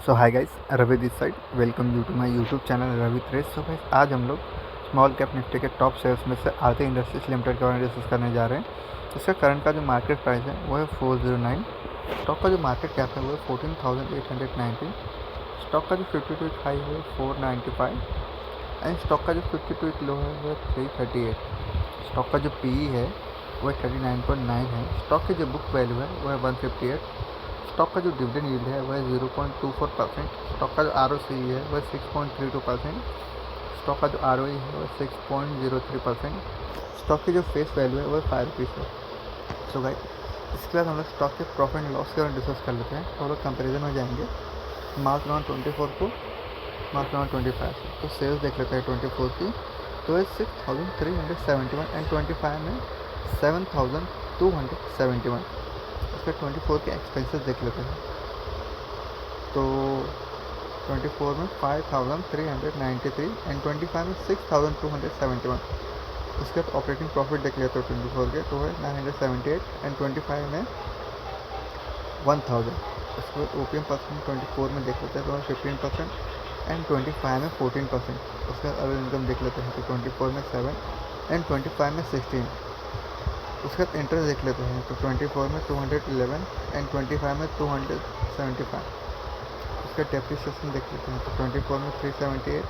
So hi guys, Ravi this side. Welcome you to my YouTube channel Ravi thread. So guys, आज हम लोग small cap Nifty के top shares में से आरती industries limited के बारे में डिस्कस करने जा रहे हैं। इसका करंट का जो मार्केट प्राइस है वो है 409। स्टॉक का जो मार्केट कैप है वो है 14,890। स्टॉक का जो 52 वीक हाई है 495 एंड स्टॉक का जो 52 वीक लो है वो है 338। स्टॉक का जो पी है वो है 39.9 है। स्टॉक की जो बुक वैल्यू है वो है 158। स्टॉक का जो डिविडेंड यील्ड है वह 0.24%। स्टॉक का जो आर है वह 6.32%। स्टॉक का जो आर है वह 6.03%। स्टॉक की जो फेस वैल्यू है वह 5 रुपीज़ है। सो गाइस, इसके बाद हम लोग स्टॉक के प्रॉफिट एंड लॉस के बारे में डिस्कस कर लेते हैं। तो हम लोग कंपेरिजन में जाएंगे मार्च 24 को मार्च 25 से। तो सेल्स देख लेते हैं 24 की, तो है 6,371 एंड 25 में 7,271। उसके 24 के एक्सपेंसेस देख लेते हैं। तो 24 में 5,393 एंड 25 में 6,271। उसके बाद ऑपरेटिंग प्रॉफिट देख लेते हो 24 के, तो है 978 एंड 25 में 1,000। उसके बाद ओपीएम परसेंट 24 में देख लेते हैं, तो है 15% एंड 25 में 14%। उसके बाद अदर इनकम देख लेते हैं, तो 24 में 7 एंड 25 में 16। उसके बाद इंटरेस्ट देख लेते हैं, तो 24 में 211 एंड 25 में 275। उसका डेप्रिसिएशन देख लेते हैं, तो 24 में 378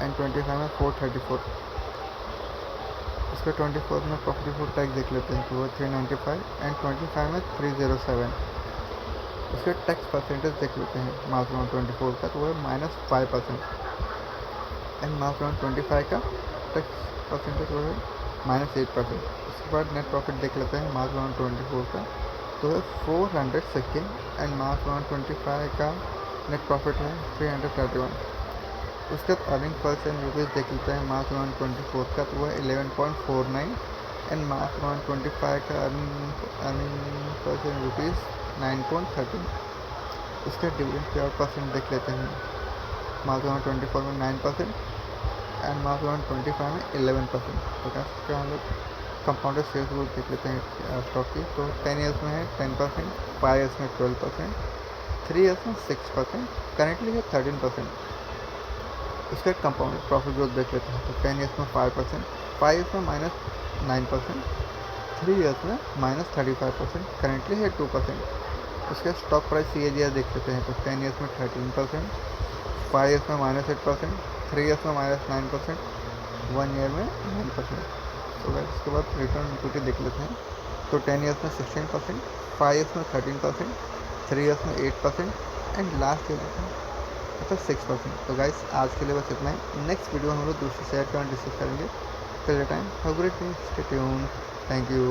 एंड 25 में 434। उसका 24 में प्रॉफिट बिफोर टैक्स देख लेते हैं, तो वो 395 एंड 25 में 307। उसके टैक्स परसेंटेज देख लेते हैं मार्च 24 का, तो वो है -5% एंड मार्च 25 का टैक्स परसेंटेज वो है -8%। उसके बाद नेट प्रॉफिट देख लेते हैं मार्च 24 का, तो है 416 एंड मार्च 25 का नेट प्रॉफिट है 331। उसके बाद अर्निंग पर शेयर रुपीज़ देख लेते हैं मार्च 24 का, तो वह 11.49 एंड मार्च 25 का अर्निंग पर शेयर रुपीज़ 9.13। उसके बाद डिविडेंड पे आउट परसेंट देख लेते हैं मार्च 24 में 9% एंड मार्च 25 में 11%। तो कैसे हम लोग कंपाउंडेड सेल्स ग्रोथ देख लेते हैं स्टॉक की, तो 10 ईयर्स में है 10%, 5 ईयर्स में 12%, 3 ईयर्स में 6%, करेंटली है 13%। उसका कंपाउंडेड प्रॉफिट ग्रोथ देख लेते हैं, तो 10 ईयर्स में 5%, 5 ईयर्स में -9%, 3 ईयर्स में -35%, करेंटली है 2%। उसके स्टॉक प्राइस CAGR देख लेते हैं, तो 10 ईयर्स में 13%, 5 ईयर्स में -8%, 3 ईयर्स में -9%, 1 ईयर में 9%। तो गाइस, इसके बाद रिटर्न इक्विटी देख लेते हैं, तो 10 ईयर्स में 16%, 5 ईयर्स में 13%, 3 ईयर्स में 8% एंड लास्ट ईयर में मतलब 6%। तो गाइस, आज के लिए बस इतना ही। नेक्स्ट वीडियो हम लोग दूसरे शेयर का डिस्कस करेंगे। Till the time have a great day, stay tuned, thank you.